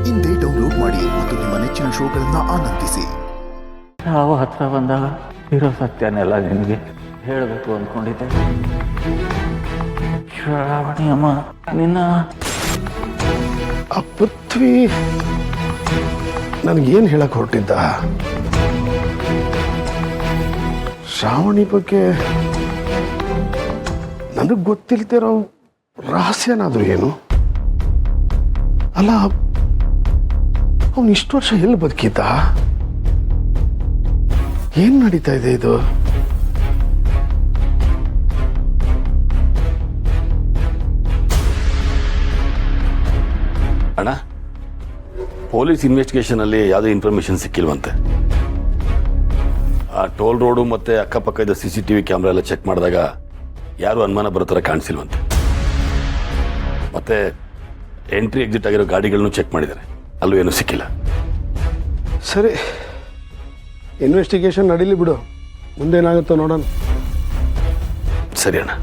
ಇಂದೇ ಡೌನ್ಲೋಡ್ ಮಾಡಿ ಮತ್ತು ನಿಮ್ಮ ನೆಚ್ಚಿನ ಶೋಗಳನ್ನ ಆನಂದಿಸಿ. ಯಾವ ಹತ್ರ ಬಂದಾಗ ಇರೋ ಸತ್ಯನೆಲ್ಲ ನಿನಗೆ ಹೇಳಬೇಕು ಅಂದ್ಕೊಂಡಿದ್ದೆ. ಶ್ರಾವಣಿ ಅಮ್ಮ, ನಿನ್ನ ಆ ಪೃಥ್ವಿ ನನಗೇನು ಹೇಳಕ್ ಹೊರಟಿದ್ದ? ಶ್ರಾವಣಿ ಬಗ್ಗೆ ನನಗೆ ಗೊತ್ತಿಲ್ತಿರೋ ರಹಸ್ಯನಾದ್ರೂ ಏನು? ಅಲ್ಲ, ಅವನು ಇಷ್ಟು ವರ್ಷ ಎಲ್ಲಿ ಬದುಕಿದ್ದ? ಏನ್ ನಡೀತಾ ಇದೆ ಇದು? ಅಣ್ಣ, ಪೊಲೀಸ್ ಇನ್ವೆಸ್ಟಿಗೇಷನ್ ಅಲ್ಲಿ ಯಾವುದೇ ಇನ್ಫಾರ್ಮೇಶನ್ ಸಿಕ್ಕಿಲ್ವಂತೆ. ಆ ಟೋಲ್ ರೋಡು ಮತ್ತೆ ಅಕ್ಕಪಕ್ಕದ CCTV ಕ್ಯಾಮ್ರಾ ಎಲ್ಲ ಚೆಕ್ ಮಾಡಿದಾಗ ಯಾರು ಅನುಮಾನ ಬರೋ ಥರ ಕಾಣಿಸಿಲ್ವಂತೆ. ಮತ್ತೆ ಎಂಟ್ರಿ ಎಕ್ಸಿಟ್ ಆಗಿರೋ ಗಾಡಿಗಳನ್ನು ಚೆಕ್ ಮಾಡಿದ್ದಾರೆ, ಅಲ್ಲೂ ಏನೂ ಸಿಕ್ಕಿಲ್ಲ. ಸರಿ, ಇನ್ವೆಸ್ಟಿಗೇಷನ್ ನಡೀಲಿ ಬಿಡು, ಮುಂದೇನಾಗುತ್ತೋ ನೋಡೋಣ. ಸರಿ ಅಣ್ಣ.